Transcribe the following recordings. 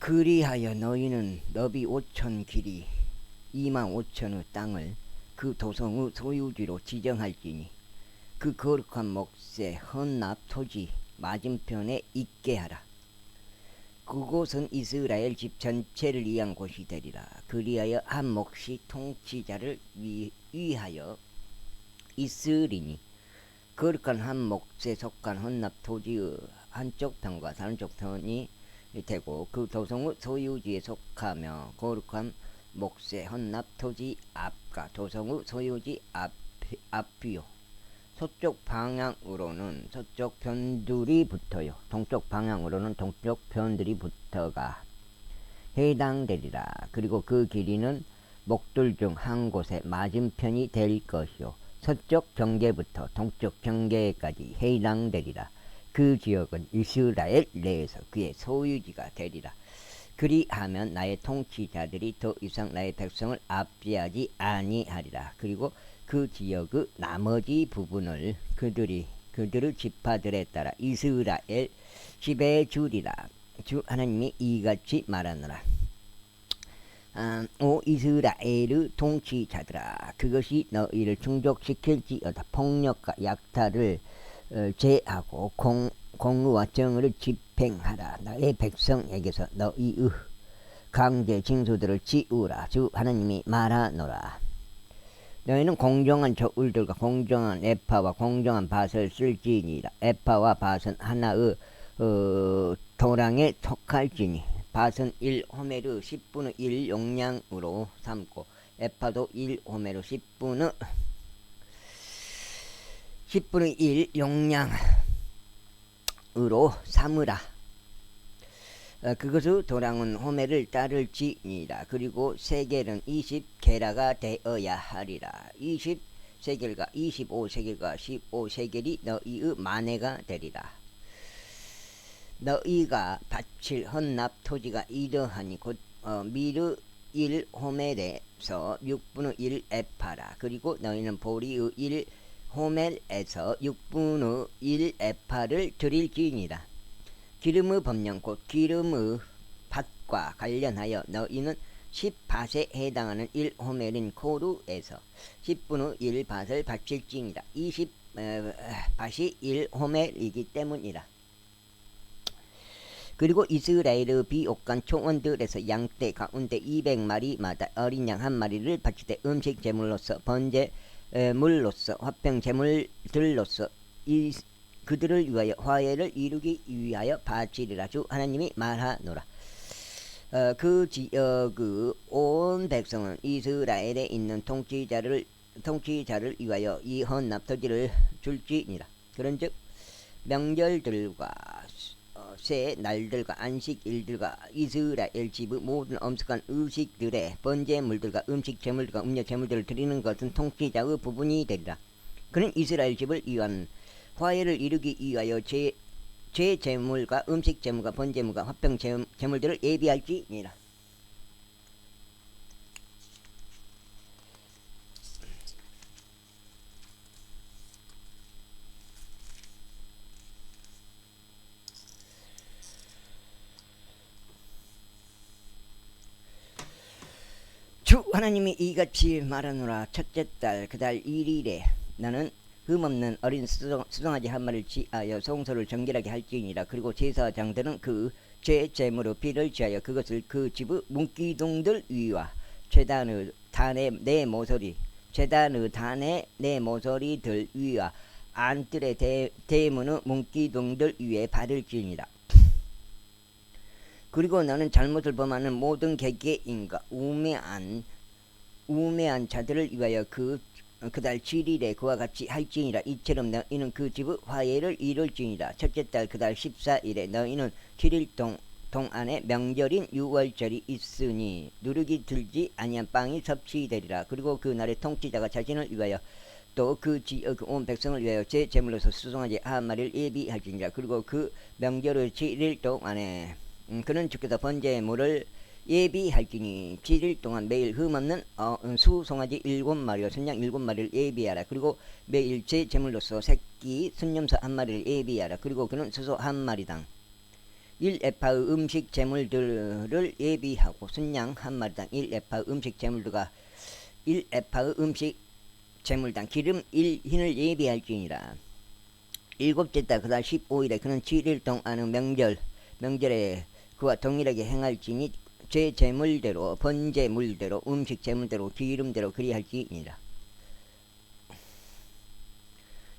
그리하여 너희는 너비 5천 길이 2만 5천의 땅을 그 도성의 소유지로 지정할지니 그 거룩한 몫의 헌납 토지 맞은편에 있게 하라. 그곳은 이스라엘 집 전체를 위한 곳이 되리라. 그리하여 한 몫이 통치자를 위하여 있으리니 거룩한 한 몫에 속한 헌납 토지의 한쪽 편과 다른쪽 편이 되고 그 도성의 소유지에 속하며 거룩한 몫의 헌납 토지 앞과 도성의 소유지 앞이요. 서쪽 방향으로는 서쪽 편들이 붙어요. 동쪽 방향으로는 동쪽 편들이 붙어가 해당되리라. 그리고 그 길이는 목들 중 한 곳에 맞은편이 될 것이요. 서쪽 경계부터 동쪽 경계까지 해당되리라. 그 지역은 이스라엘 내에서 그의 소유지가 되리라. 그리하면 나의 통치자들이 더 이상 나의 백성을 압제하지 아니하리라. 그리고 그 지역의 나머지 부분을 그들의 지파들에 따라 이스라엘 집에 주리라. 주 하나님이 이같이 말하노라. 오 이스라엘의 통치자들아, 그것이 너희를 충족시킬지어다. 폭력과 약탈을 제하고 공의와 정의를 집행하라. 나의 백성에게서 너희의 강제 징수들을 지우라. 주 하나님이 말하노라. 너희는 공정한 저울들과 공정한 에파와 공정한 밭을 쓸지니라. 에파와 밭은 하나의 도랑에 속할지니 밭은 1호메르 10분의 1 용량으로 삼고 에파도 1호메르 10분의 1 용량으로 삼으라. 그것의 도랑은 호메를 따를지니라. 그리고 세겔은 20게라가 되어야 하리라. 20세겔과 25세겔과 15세겔이 너희의 만회가 되리라. 너희가 바칠 헌납 토지가 이러하니 곧 미르 1호멜에서 6분의 1 에파라. 그리고 너희는 보리의 1호멜에서 6분의 1 에파를 드릴지니라. 기름의 법령 곧 기름의 밭과 관련하여 너희는 10밭에 해당하는 1호멜인 코루에서 10분의 1 밭을 바칠지니라. 20밭이 1호멜이기 때문이라. 그리고 이스라엘의 비옥간 총원들에서 양떼 가운데 200마리마다 어린 양 한 마리를 바칠 때 음식 제물로서 번제 물로서 화평 제물들로서 그들을 위하여 화해를 이루기 위하여 바치리라. 주 하나님이 말하노라. 그 지역의 온 백성은 이스라엘에 있는 통치자를 위하여 이 헌납 토지를 줄지니라. 그런즉 명절들과 새 날들과 안식일들과 이스라엘 집의 모든 엄숙한 의식들의 번제물들과 음식 제물들과 음료 제물들을 드리는 것은 통치자의 부분이 되리라. 그는 이스라엘 집을 위한 화해를 이루기 위하여 제 제물과 음식 제물과 번제물과 화평 제물들을 예비할지니라. 주 하나님이 이같이 말하노라. 첫째 달 그 달 1일에 나는 흠없는 어린 수송아지 한 마리를 취하여 성소를 정결하게 할지니라. 그리고 제사장들은 그 제 제물의 피를 취하여 그것을 그 집의 문기둥들 위와 제단의 단의 네 모서리들 위와 안뜰의 대문의 문기둥들 위에 바를지니라. 그리고 너는 잘못을 범하는 모든 개개인과 우매한 자들을 위하여 그달 7일에 그와 같이 할지니라. 이처럼 너희는 그 집의 화해를 이룰지니라. 첫째 달 그달 14일에 너희는 7일 동안에 명절인 유월절이 있으니 누룩이 들지 아니한 빵이 섭취되리라. 그리고 그 날에 통치자가 자신을 위하여 또 그 지역 온 백성을 위하여 제 제물로서 수송아지 한 마리를 예비할지니라. 그리고 그 명절의 7일 동안에 그는 주께서 번제물을 예비할지니 7일 동안 매일 흠없는 수송아지 7마리와 순양 7마리를 예비하라. 그리고 매일 제 제물로서 새끼 순념소 한 마리를 예비하라. 그리고 그는 수소 한 마리당 1에파의 음식 재물들을 예비하고 순양 한 마리당 1에파의 음식 재물들과 1에파의 음식 재물당 기름 1흰을 예비할지니라. 일곱째 달 그달 15일에 그는 7일 동안의 명절에 그와 동일하게 행할지니 제 재물대로 번제물대로 음식 재물대로 기름대로 그리할지니라.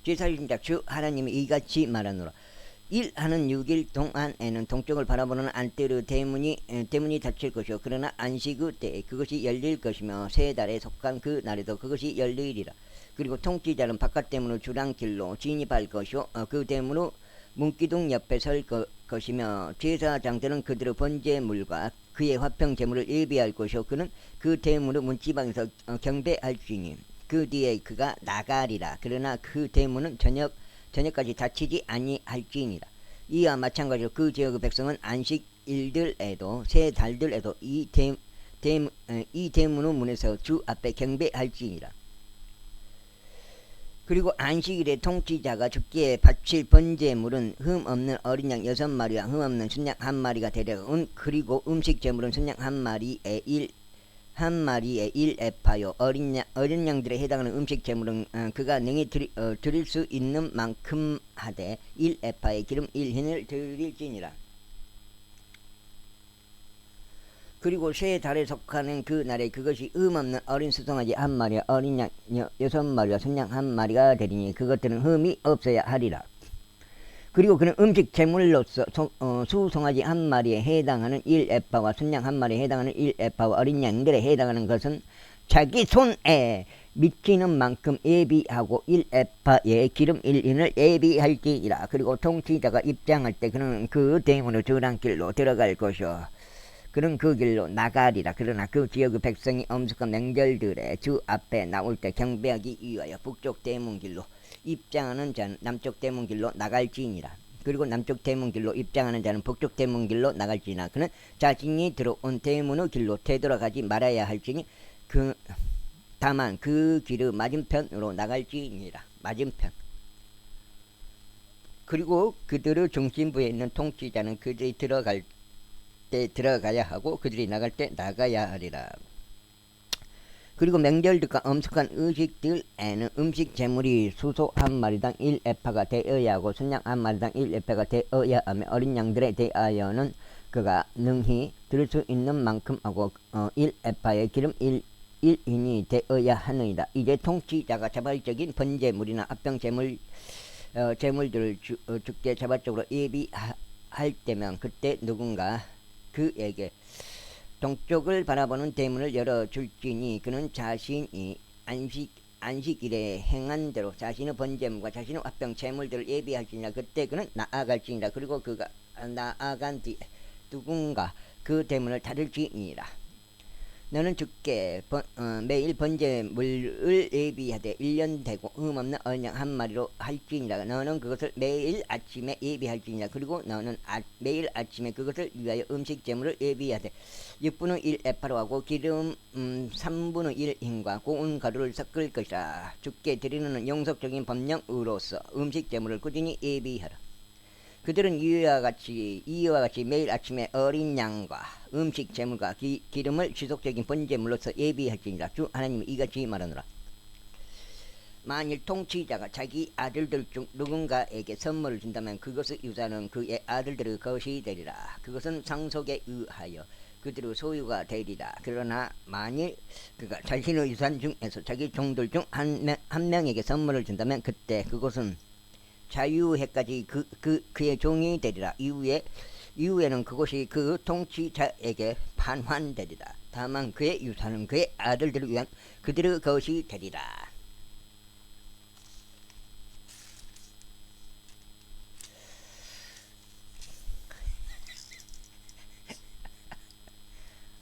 제40장 주 하나님이 이같이 말하노라. 일하는 6일 동안에는 동쪽을 바라보는 안뜰의 대문이 닫힐 것이요 그러나 안식의 때에 그것이 열릴 것이며 세 달에 속한 그 날에도 그것이 열리리라. 그리고 통치자는 바깥 대문의 주랑길로 진입할 것이요 그 대문의 문기둥 옆에 설 것이며 제사장들은 그들의 번제물과 그의 화평 제물을 예비할 것이요 그는 그 대문의 문지방에서 경배할지니 그 뒤에 그가 나가리라. 그러나 그 대문은 저녁까지 닫히지 아니할지니라. 이와 마찬가지로 그 지역의 백성은 안식일들에도 세 달들에도 이 대문의 문에서 주 앞에 경배할지니라. 그리고 안식일에 통치자가 주께 바칠 번제물은 흠 없는 어린 양 6마리와 흠 없는 순양 1마리가 되려고 그리고 음식 제물은 순양 1마리에 1에파요 어린 양들에 해당하는 음식 제물은 그가 능히 드릴 수 있는 만큼 하되 1에파의 기름 1흰을 드릴지니라. 그리고 세 달에 속하는 그 날에 그것이 없는 어린 수송아지 1마리와 어린 양 6마리와 순양 1마리가 되리니 그것들은 흠이 없어야 하리라. 그리고 그는 음식 제물로서 수송아지 1마리에 해당하는 1에파와 순양 1마리에 해당하는 1에파와 어린 양들에 해당하는 것은 자기 손에 미치는 만큼 예비하고 1에파의 기름 1인을 예비할지니라. 그리고 통치자가 입장할 때 그는 그 대문의 주랑길로 들어갈 것이요 그는 그 길로 나가리라. 그러나 그 지역의 백성이 엄숙한 명절들에 주 앞에 나올 때 경배하기 위하여 북쪽 대문길로 입장하는 자는 남쪽 대문길로 나갈지니라. 그리고 남쪽 대문길로 입장하는 자는 북쪽 대문길로 나갈지니라. 그는 자신이 들어온 대문의 길로 되돌아가지 말아야 할지니 다만 그 길의 맞은편으로 나갈지니라. 맞은편. 그리고 그들의 중심부에 있는 통치자는 그들이 들어갈 때 들어가야 하고 그들이 나갈 때 나가야 하리라. 그리고 명절들과 엄숙한 의식들에는 음식 제물이 수소 1마리당 1에파가 되어야 하고 순양 1마리당 1에파가 되어야 하며 어린 양들에 대하여는 그가 능히 들을 수 있는 만큼 하고 1에파의 기름 1인이 되어야 하느니라. 이제 통치자가 자발적인 번제물이나 합병 제물들을 주께 자발적으로 예비할 때면 그때 누군가 그에게 동쪽을 바라보는 대문을 열어줄지니 그는 자신이 안식일에 행한 대로 자신의 번제물과 자신의 화병 제물들을 예비할지니라. 그때 그는 나아갈지니라. 그리고 그가 나아간 뒤에 누군가 그 대문을 닫을지니라. 너는 주께 매일 번제물을 예비하되 1년 되고 흠없는 어린 양 1마리로 할지니라. 너는 그것을 매일 아침에 예비할지니라. 그리고 너는 매일 아침에 그것을 위하여 음식 제물을 예비하되 6분의 1 에파로 하고 기름 3분의 1 흰과 고운 가루를 섞을 것이라. 주께 드리는 영속적인 법령으로서 음식 제물을 꾸준히 예비하라. 그들은 이와 같이 매일 아침에 어린 양과 음식 제물과 기름을 지속적인 번제물로서 예비할지니라. 주 하나님이 이같이 말하노라. 만일 통치자가 자기 아들들 중 누군가에게 선물을 준다면 그것의 유산은 그의 아들들의 것이 되리라. 그것은 상속에 의하여 그들의 소유가 되리라. 그러나 만일 그가 자신의 유산 중에서 자기 종들 중 한 명에게 선물을 준다면 그때 그것은 자유해까지 그의 종이 되리라. 이후에는 그것이 그 통치자에게 반환되리라. 다만 그의 유산은 그의 아들들을 위한 그들의 것이 되리라.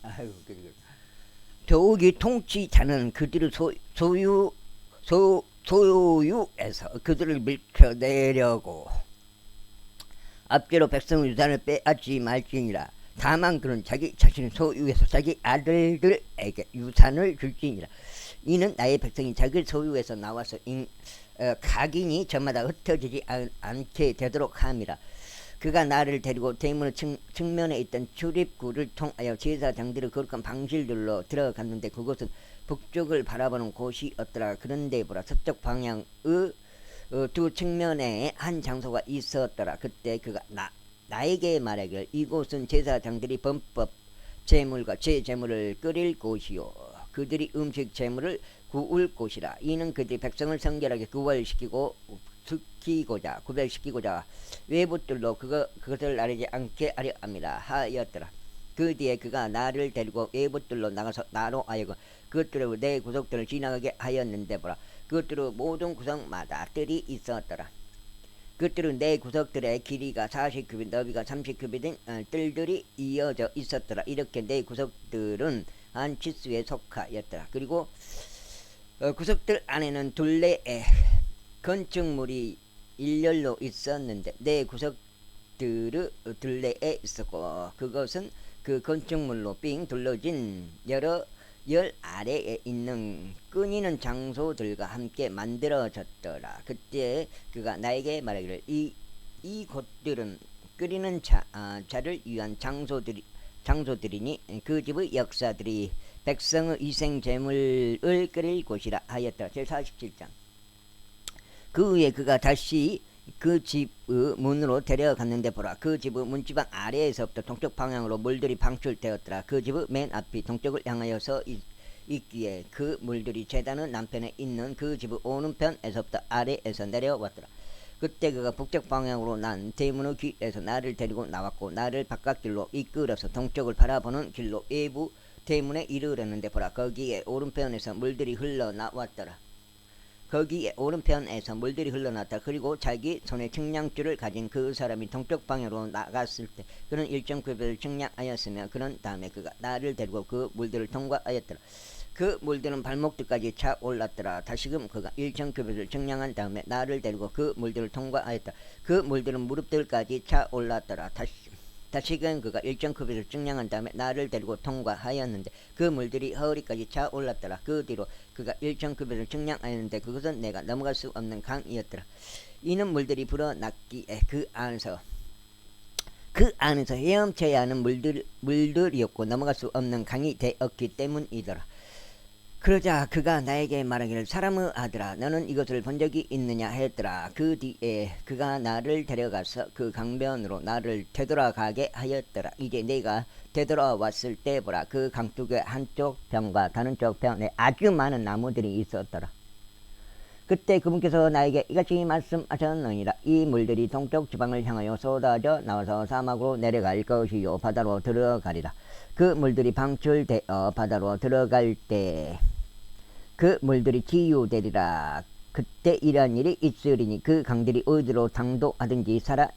아유, 더욱이 통치자는 그들의 소유에서 그들을 밀쳐내려고 앞뒤로 백성의 유산을 빼앗지 말지니라. 다만 그는 자기 자신의 소유에서 자기 아들들에게 유산을 줄지니라. 이는 나의 백성이 자기 소유에서 나와서 각인이 저마다 흩어지지 않게 되도록 함이라. 그가 나를 데리고 대문 측면에 있던 출입구를 통하여 제사장들의 거룩한 방실들로 들어갔는데 그곳은 북쪽을 바라보는 곳이었더라. 그런데 보라 서쪽 방향의 두 측면에 한 장소가 있었더라. 그때 그가 나에게 말하기를 이곳은 제사장들이 범법 제물과 제물을 끓일 곳이요 그들이 음식 제물을 구울 곳이라. 이는 그들이 백성을 성결하게 구별시키고자 외부들로 그것을 나르지 않게 하려 합니다 하였더라. 그 뒤에 그가 나를 데리고 외부들로 나가서 나로 하여금 그것들로 내 구석들을 지나가게 하였는데 보라 그것들의 모든 구석마다 뜰이 있었더라. 그것들은 내 구석들의 길이가 40규빗 너비가 30규빗 된 뜰들이 이어져 있었더라. 이렇게 내 구석들은 한 치수에 속하였더라. 그리고 구석들 안에는 둘레에 건축물이 일렬로 있었는데 내 구석들의 둘레에 있었고 그것은 그 건축물로 삥 둘러진 여러 열 아래에 있는 끊이는 장소들과 함께 만들어졌더라. 그때 그가 나에게 말하기를 이 곳들은 끓이는 자를 위한 장소들이니 그 집의 역사들이 백성의 희생 제물을 끓일 곳이라 하였더라. 제47장. 그 후에 그가 다시 그 집의 문으로 데려갔는데 보라 그 집의 문지방 아래에서부터 동쪽 방향으로 물들이 방출되었더라. 그 집의 맨 앞이 동쪽을 향하여서 있기에 그 물들이 제단의 남편에 있는 그 집의 오른편에서부터 아래에서 내려왔더라. 그때 그가 북쪽 방향으로 난 대문의 길에서 나를 데리고 나왔고 나를 바깥길로 이끌어서 동쪽을 바라보는 길로 외부 대문에 이르렀는데 보라 거기에 오른편에서 물들이 흘러나왔더라. 거기에 오른편에서 물들이 흘러났다. 그리고 자기 손에 측량줄을 가진 그 사람이 동쪽 방향으로 나갔을 때 그는 1.9배를 측량하였으며 그런 다음에 그가 나를 데리고 그 물들을 통과하였더라. 그 물들은 발목들까지 차 올랐더라. 다시금 그가 1.9배를 측량한 다음에 나를 데리고 그 물들을 통과하였다. 그 물들은 무릎들까지 차 올랐더라. 다시금 그가 1.9배를 측량한 다음에 나를 데리고 통과하였는데 그 물들이 허리까지 차 올랐더라. 그 뒤로 그가 1.9배를 측량하였는데 그것은 내가 넘어갈 수 없는 강이었더라. 이는 물들이 불어났기에 그 안에서 헤엄쳐야 하는 물들이었고 넘어갈 수 없는 강이 되었기 때문이더라. 그러자 그가 나에게 말하기를 사람의 아들아 너는 이것을 본 적이 있느냐 하였더라. 그 뒤에 그가 나를 데려가서 그 강변으로 나를 되돌아가게 하였더라. 이제 내가 되돌아왔을 때 보라 그 강둑의 한쪽 편과 다른 쪽 편에 아주 많은 나무들이 있었더라. 그때 그분께서 나에게 이같이 말씀하셨느니라. 이 물들이 동쪽 지방을 향하여 쏟아져 나와서 사막으로 내려갈 것이요 바다로 들어가리라. 그 물들이 방출되어 바다로 들어갈 때 그 물들이 치유되리라. 그때 이러한 일이 있으리니 그 강들이 어디로 당도하든지 살아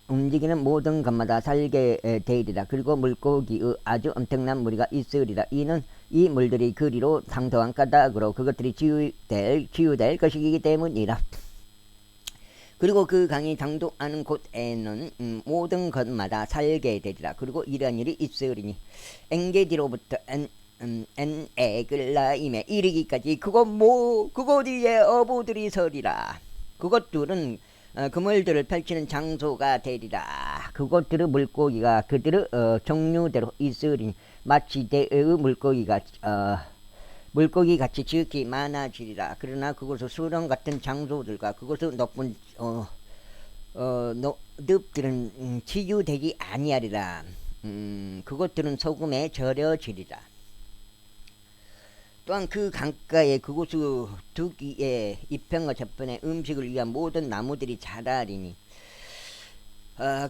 움직이는 모든 것마다 살게 되리라. 그리고 물고기의 아주 엄청난 무리가 있으리라. 이는 이 물들이 그리로 당도한 까닭으로 그것들이 치유될 것이기 때문이라. 그리고 그 강이 당도하는 곳에는 모든 것마다 살게 되리라. 그리고 이러한 일이 있으리니 엔게디로부터 엔에글라임에 이르기까지 그곳 위에 어부들이 서리라. 그것들은 그물들을 펼치는 장소가 되리라. 그것들의 물고기가 그들의 종류대로 있으리니 마치 대의 물고기 같이 지극히 많아지리라. 그러나 그곳의 수렁 같은 장소들과 그곳의 높은 늪들은 치유되지 아니하리라. 그것들은 소금에 절여지리라. 또한 그 강가에 그곳의 두기에 잎편과 저편에 음식을 위한 모든 나무들이 자라리니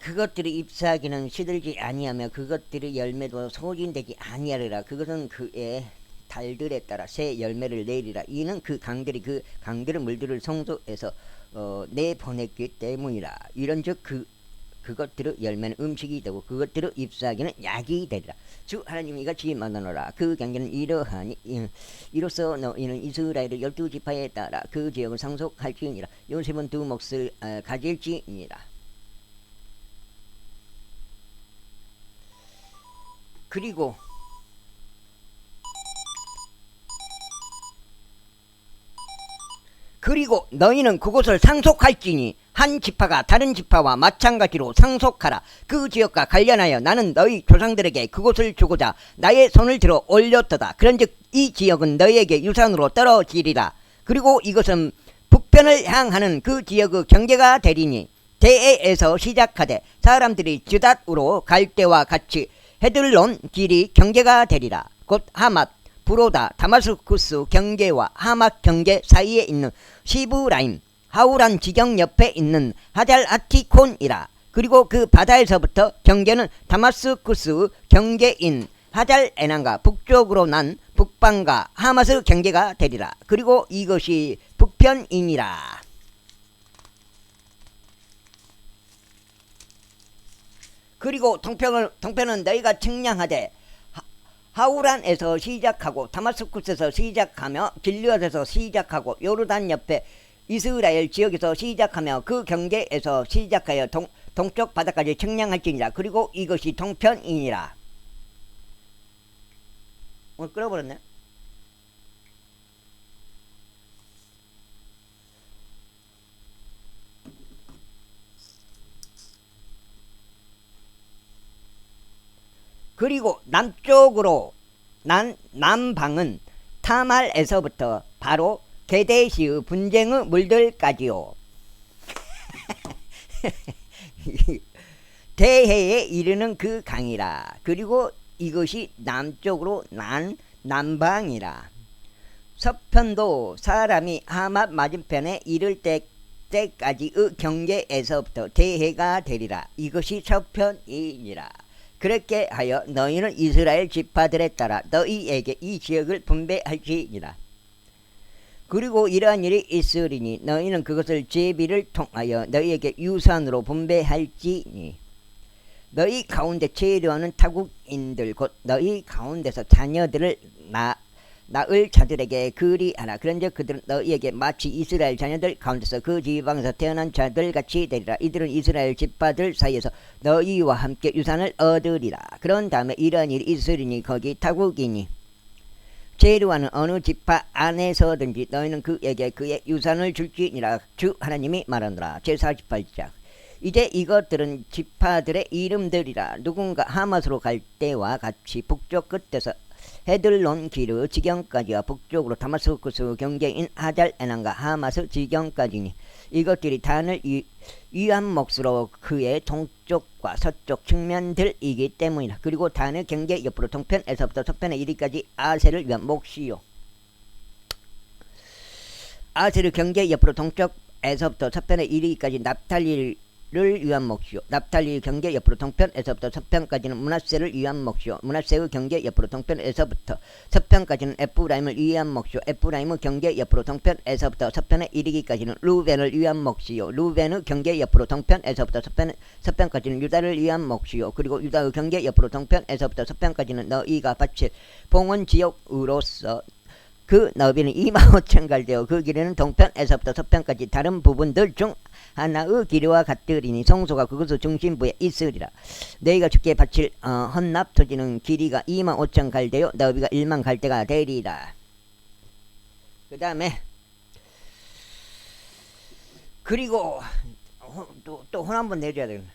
그것들의 잎사귀는 시들지 아니하며 그것들의 열매도 소진되지 아니하리라. 그것은 그의 달들에 따라 새 열매를 내리라. 이는 그 강들의 물들을 성소에서 내보냈기 때문이라. 이런즉 그것들의 열매는 음식이 되고 그것들의 잎사귀는 약이 되리라. 주 하나님이 이같이 말하노라. 그 경계는 이러하니 이로써 너희는 이스라엘의 12지파에 따라 그 지역을 상속할지니라. 요셉은 두 몫을 가질지니라. 그리고 너희는 그곳을 상속할지니 한 지파가 다른 지파와 마찬가지로 상속하라. 그 지역과 관련하여 나는 너희 조상들에게 그곳을 주고자 나의 손을 들어 올렸도다. 그런즉 이 지역은 너희에게 유산으로 떨어지리라. 그리고 이것은 북편을 향하는 그 지역의 경계가 되리니 대에에서 시작하되 사람들이 즈닷으로 갈 때와 같이 헤들론 길이 경계가 되리라. 곧 하맛, 브로다, 다마스쿠스 경계와 하맛 경계 사이에 있는 시브라임, 하우란 지경 옆에 있는 하잘 아티콘이라. 그리고 그 바다에서부터 경계는 다마스쿠스 경계인 하잘 에난과 북쪽으로 난 북방과 하마스 경계가 되리라. 그리고 이것이 북편이니라. 그리고 동편은 너희가 측량하되 하우란에서 시작하고 다마스쿠스에서 시작하며 길르앗에서 시작하고 요르단 옆에 이스라엘 지역에서 시작하며 그 경계에서 시작하여 동쪽 바다까지 측량할지니라. 그리고 이것이 동편이니라. 오늘 끌어버렸네. 그리고 남쪽으로 남방은 타말에서부터 바로 게데시의 분쟁의 물들까지요. 대해에 이르는 그 강이라. 그리고 이것이 남쪽으로 남방이라. 서편도 사람이 하맛 맞은편에 이를 때까지의 경계에서부터 대해가 되리라. 이것이 서편이니라. 그렇게 하여 너희는 이스라엘 지파들에 따라 너희에게 이 지역을 분배할지니라. 그리고 이러한 일이 있으리니 너희는 그것을 제비를 통하여 너희에게 유산으로 분배할지니 너희 가운데 체류하는 타국인들 곧 너희 가운데서 자녀들을 낳을 자들에게 그리하라. 그런즉 그들은 너희에게 마치 이스라엘 자녀들 가운데서 그 지방에서 태어난 자들같이 되리라. 이들은 이스라엘 지파들 사이에서 너희와 함께 유산을 얻으리라. 그런 다음에 이러한 일이 있으리니 거기 타국이니 체류하는 어느 지파 안에서든지 너희는 그에게 그의 유산을 줄지니라. 주 하나님이 말하노라. 제48장. 이제 이것들은 지파들의 이름들이라. 누군가 하맛으로 갈 때와 같이 북쪽 끝에서 헤들론 길의 지경까지와 북쪽으로 다마스쿠스 경계인 하잘 에난과 하마스 지경까지니 이것들이 단을 위한 몫으로 그의 동쪽과 서쪽 측면들이기 때문이다. 그리고 단의 경계 옆으로 동편에서부터 서편에 이르기까지 아셀을 위한 몫이요. 아셀의 경계 옆으로 동쪽에서부터 서편에 이르기까지 납탈리를 위한 몫이요. 납탈리 경계 옆으로 동편에서부터 서편까지는 므낫세를 위한 몫이요. 므낫세의 경계 옆으로 동편에서부터 서편까지는 에프라임을 위한 몫이요. 에프라임의 경계 옆으로 동편에서부터 서편에 이르기까지는 루벤을 위한 몫이요. 루벤의 경계 옆으로 동편에서부터 서편까지는 유다를 위한 몫이요. 그리고 유다의 경계 옆으로 동편에서부터 서편까지는 너희가 바칠 봉헌 지역으로서 그 너비는 25,000 갈대요. 그 길이는 동편에서부터 서편까지 다른 부분들 중 하나의 길이와 같으리니 성소가 그것의 중심부에 있으리라. 너희가 주께 바칠 헌납 토지는 길이가 25,000 갈대요. 너비가 1만 갈대가 되리라. 그 다음에 그리고 또 혼 한번 내줘야 되겠네.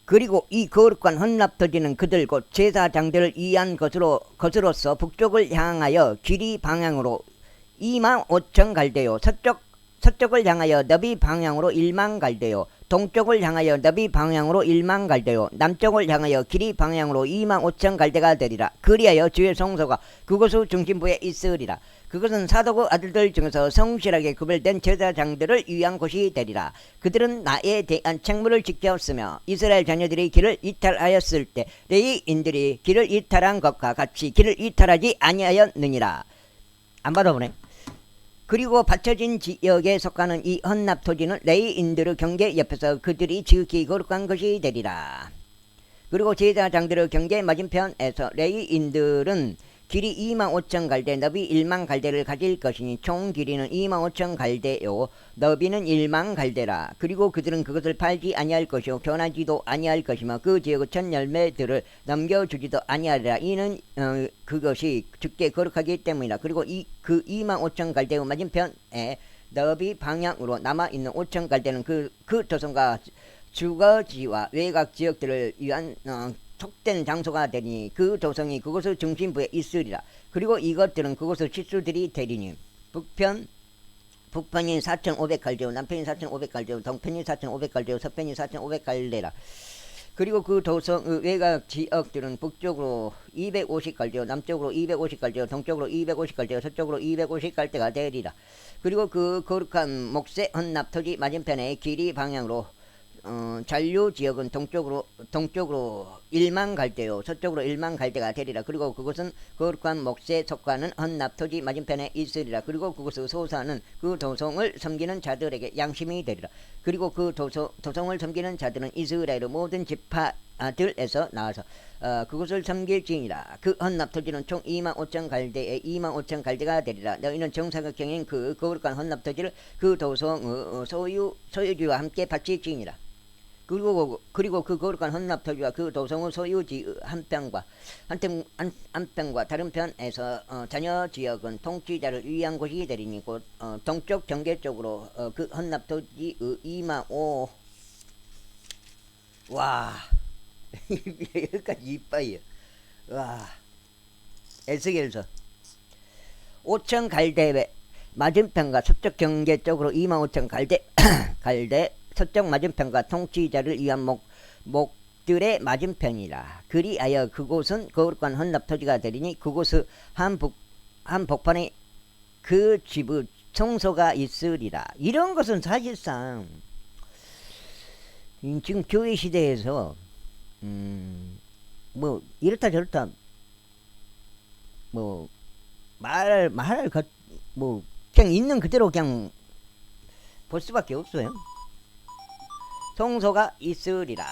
그리고 이 거룩한 헌납토지는 그들 곧 제사장들을 위한 것으로서 북쪽을 향하여 길이 방향으로 25,000 갈대요. 서쪽을 향하여 너비 방향으로 1만 갈대요. 동쪽을 향하여 너비 방향으로 1만 갈대요. 남쪽을 향하여 길이 방향으로 25,000 갈대가 되리라. 그리하여 주의 성소가 그곳의 중심부에 있으리라. 그것은 사독의 아들들 중에서 성실하게 구별된 제사장들을 위한 곳이 되리라. 그들은 나에 대한 책무를 지켰으며 이스라엘 자녀들이 길을 이탈하였을 때 레위인들이 길을 이탈한 것과 같이 길을 이탈하지 아니하였느니라. 안 받아보네. 그리고 바쳐진 지역에 속하는 이 헌납토지는 레위인들의 경계 옆에서 그들이 지극히 거룩한 것이 되리라. 그리고 제사장들의 경계 맞은편에서 레위인들은 길이 25,000 갈대, 너비 1만 갈대를 가질 것이니 총 길이는 25,000 갈대요. 너비는 1만 갈대라. 그리고 그들은 그것을 팔지 아니할 것이요 교환하지도 아니할 것이며 그 지역의 첫 열매들을 넘겨주지도 아니하리라. 이는 그것이 주께 거룩하기 때문이라. 그리고 그 25,000 갈대의 맞은편에 너비 방향으로 남아있는 5,000 갈대는 그 도성과 주거지와 외곽 지역들을 위한 속된 장소가 되니 그 도성이 그곳의 중심부에 있으리라. 그리고 이것들은 그곳의 시수들이 되리니 북편이 4,500갈대요 남편이 4,500갈대요 동편이 4,500갈대요 서편이 4,500갈대라. 그리고 그 도성의 외곽 지역들은 북쪽으로 250갈대요 남쪽으로 250갈대요 동쪽으로 250갈대요 서쪽으로 250갈대가 되리라. 그리고 그 거룩한 목세 헌납 토지 맞은편의 길이 방향으로 잔류 지역은 동쪽으로 1만 갈대요 서쪽으로 1만 갈대가 되리라. 그리고 그곳은 거룩한 목세 속하는 헌납 토지 맞은편에 있으리라. 그리고 그곳의 소사는 그 도성을 섬기는 자들에게 양심이 되리라. 그리고 그 도성을 섬기는 자들은 이스라엘의 모든 지파들에서 나와서 그곳을 섬길지니라. 그 헌납 토지는 총 25,000 갈대에 25,000 갈대가 되리라. 너희는 정사각형인 그 거룩한 헌납 토지를 그 도성의 소유주와 함께 바칠지니라. 그리고 그 거룩한 헌납 토지와 그 도성의 소유지 한편과 다른 편에서 자녀 지역은 통치자를 위한 곳이 되리니 곧 동쪽 경계 쪽으로 그 헌납 토지의 2만5 와 여기까지 이뻐요. 와 에스겔서 5,000 갈대 맞은편과 서쪽 경계 쪽으로 25,000 갈대 서쪽 맞은편과 통치자를 위한 목들의 맞은편이라. 그리하여 그곳은 거룩한 헌납 토지가 되리니 그곳의 한 복판에 그 집의 성소가 있으리라. 이런 것은 사실상 지금 교회 시대에서 뭐 이렇다 저렇다 뭐 말을 뭐 그냥 있는 그대로 그냥 볼 수밖에 없어요. 성소가 있으리라.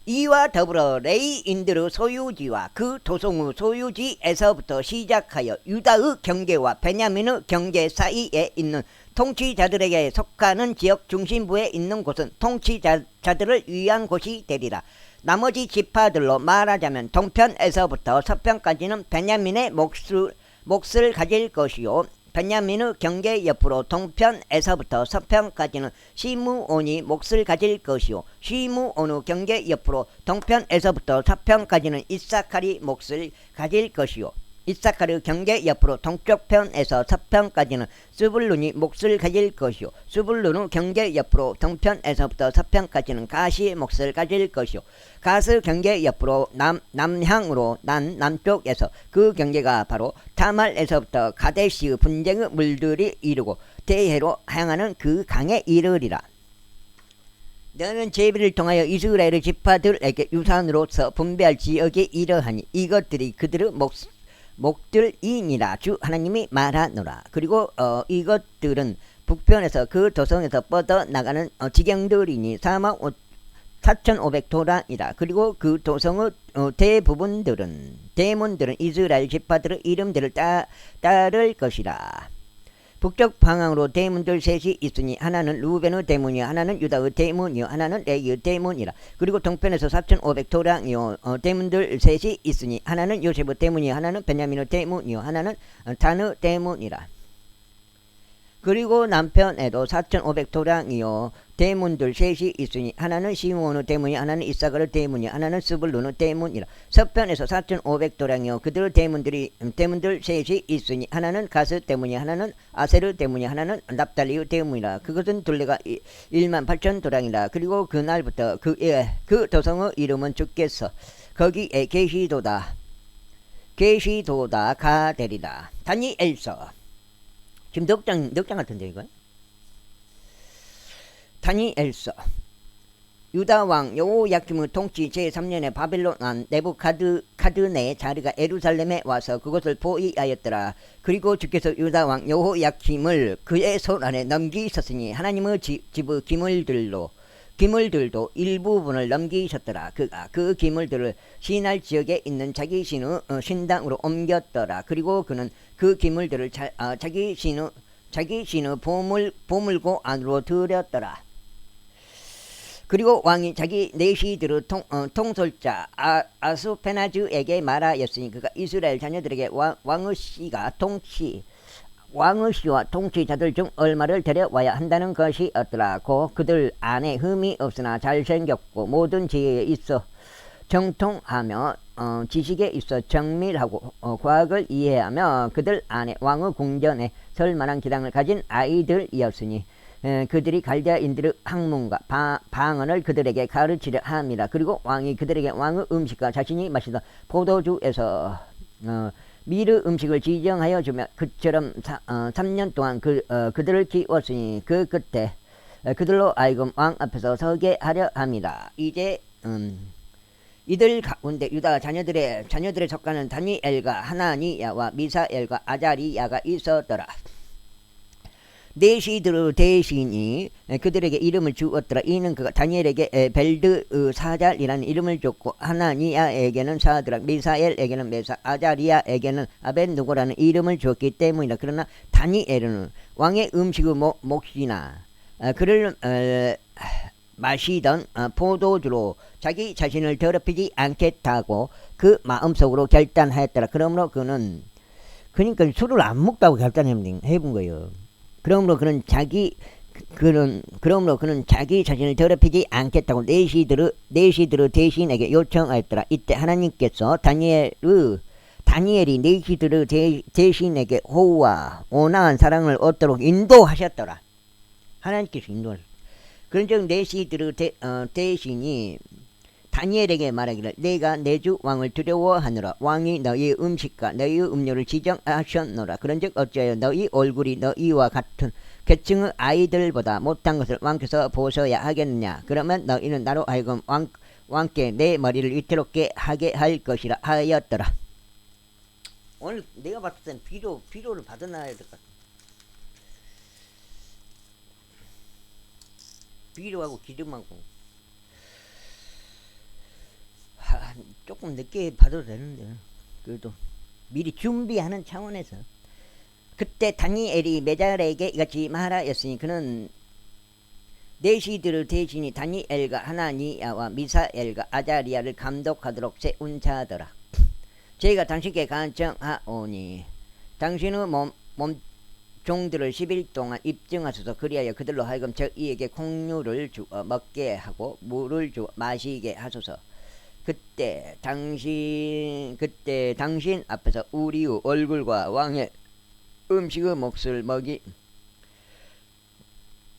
이와 더불어 레위인들의 소유지와 그 도성의 소유지에서부터 시작하여 유다의 경계와 베냐민의 경계 사이에 있는 통치자들에게 속하는 지역 중심부에 있는 곳은 통치자들을 위한 곳이 되리라. 나머지 지파들로 말하자면 동편에서부터 서편까지는 베냐민의 몫을 가질 것이요 베냐민의 경계 옆으로 동편에서부터 서편까지는 시므온이 몫을 가질 것이요 시므온의 경계 옆으로 동편에서부터 서편까지는 이사칼이 몫을 가질 것이요 이사칼의 경계 옆으로 동쪽편에서 서편까지는 스불룬이 몫을 가질 것이요 스불룬의 경계 옆으로 동편에서부터 서편까지는 가시의 몫을 가질 것이요 가스 경계 옆으로 남향으로 남쪽에서 그 경계가 바로 타말에서부터 가데시의 분쟁의 물들이 이르고 대해로 향하는 그 강에 이르리라. 너는 제비를 통하여 이스라엘의 지파들에게 유산으로서 분배할 지역이 이러하니 이것들이 그들의 목들이니라. 주 하나님이 말하노라. 그리고 이것들은 북편에서 그 도성에서 뻗어나가는 지경들이니 44,500도랑이라. 그리고 그 도성의 대문들은 이스라엘 지파들의 이름들을 따를 것이라. 북쪽 방향으로 대문들 셋이 있으니 하나는 루벤의 대문이요 하나는 유다의 대문이요 하나는 레위의 대문이라. 그리고 동편에서 4,500도랑이요 대문들 셋이 있으니 하나는 요셉의 대문이요 하나는 베냐민의 대문이요 하나는 단의 대문이라. 그리고 남편에도 4,500도랑이요 대문들 셋이 있으니 하나는 시므온의 대문이 하나는 이사갈의 대문이 하나는 스불룬의 대문이라. 서편에서 4,500도랑이요 그들의 대문들 셋이 있으니 하나는 가스 대문이 하나는 아셀의 대문이 하나는 납달리의 대문이라. 그것은 둘레가 18,000도랑이라. 그리고 그날부터 그 도성의 이름은 주께서 거기에 계시도다가 되리라. 다니엘서 지금 넉장 같은데 이거? 다니엘서 유다 왕 여호야김의 통치 제3년에 바벨론 왕 네부카드네 자리가 예루살렘에 와서 그것을 보이하였더라. 그리고 주께서 유다 왕 여호야김을 그의 손 안에 넘기셨으니 하나님의 집의 기물들로 기물들도 일부분을 넘기셨더라. 그가 그 기물들을 신할 지역에 있는 자기 신의 신당으로 옮겼더라. 그리고 그는 그 기물들을 자기 신의 보물고 안으로 들였더라. 그리고 왕이 자기 내시들의 통솔자 아수페나즈에게 말하였으니 그가 이스라엘 자녀들에게 왕의 씨와 통치자들 중 얼마를 데려와야 한다는 것이었더라고. 그들 안에 흠이 없으나 잘생겼고 모든 지혜에 있어 정통하며 지식에 있어 정밀하고 과학을 이해하며 그들 안에 왕의 궁전에 설 만한 기량을 가진 아이들이었으니 그들이 갈대아인들의 학문과 방언을 그들에게 가르치려 함이라. 그리고 왕이 그들에게 왕의 음식과 자신이 마시던 포도주에서 미르 음식을 지정하여 주며 그처럼 3년 동안 그들을 키웠으니 그 끝에 그들로 하여금 왕 앞에서 서게 하려 합니다. 이제 이들 가운데 유다 자녀들의 속하는 다니엘과 하나니야와 미사엘과 아자리야가 있었더라. 내시들의 대신이 그들에게 이름을 주었더라. 이는 그가 다니엘에게 벨드사잘이라는 이름을 줬고 하나니야에게는 사드락, 미사엘에게는 메사, 아자리야에게는 아벤누고라는 이름을 주었기 때문이다. 그러나 다니엘은 왕의 음식의 몫이나 그를 마시던 포도주로 자기 자신을 더럽히지 않겠다고 그 마음속으로 결단하였더라. 그러므로 그러니까 술을 안 먹다고 결단해본 거예요. 그러므로 그는 자기 자신을 더럽히지 않겠다고 내시들의 대신에게 요청하였더라. 이때 하나님께서 다니엘이 내시들의 대신에게 호우와 온화한 사랑을 얻도록 인도하셨더라. 하나님께서 인도하셨더라. 그런즉 내시들의 대신이 다니엘에게 말하기를 내가 내 주 왕을 두려워하느라 왕이 너희의 음식과 너희의 음료를 지정하셨노라. 그런즉 어찌하여 너희 얼굴이 너희와 같은 계층의 아이들보다 못한 것을 왕께서 보셔야 하겠느냐. 그러면 너희는 나로 하여금 왕께 내 머리를 위태롭게 하게 할 것이라 하였더라. 오늘 내가 봤을 땐 비료를 받아놔야 될 것 같아. 비료하고 기름하고 조금 늦게 받아도 되는데 그래도 미리 준비하는 차원에서. 그때 다니엘이 메잘에게 이같이 말하였으니 그는 내시들의 대신이 다니엘과 하나니야와 미사엘과 아자리야를 감독하도록 세운 자더라. 저희가 당신께 간청하오니 당신의 몸 종들을 10일 동안 입증하소서. 그리하여 그들로 하여금 저희에게 콩류를 주어 먹게 하고 물을 주어 마시게 하소서. 그때 당신 앞에서 우리의 얼굴과 왕의 음식의 몫을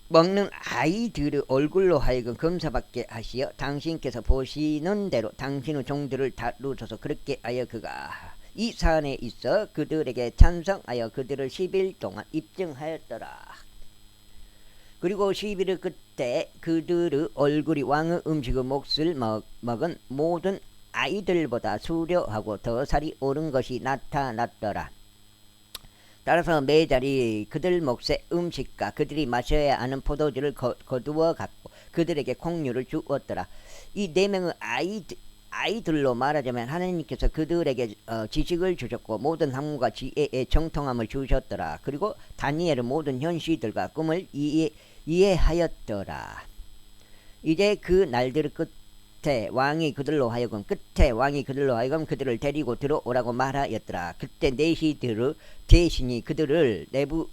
먹는 아이들의 얼굴로 하여금 검사받게 하시어 당신께서 보시는 대로 당신의 종들을 다루소서. 그렇게 하여 그가 이 산에 있어 그들에게 찬성하여 그들을 10일 동안 입증하였더라. 그리고 11일 끝에 그들의 얼굴이 왕의 음식의 몫을 먹은 모든 아이들보다 수려하고 더 살이 오른 것이 나타났더라. 따라서 메잘이 그들 몫의 음식과 그들이 마셔야 하는 포도주를 거두어 갖고 그들에게 콩류를 주었더라. 이 4명의 아이들로 말하자면 하나님께서 그들에게 지식을 주셨고 모든 학문과 지혜의 정통함을 주셨더라. 그리고 다니엘은 모든 현시들과 꿈을 이해하였더라. 이제 그 날들 끝에 왕이 그들로 하여금 그들을 데리고 들어오라고 말하였더라. 그때 내시들의 대신이 그들을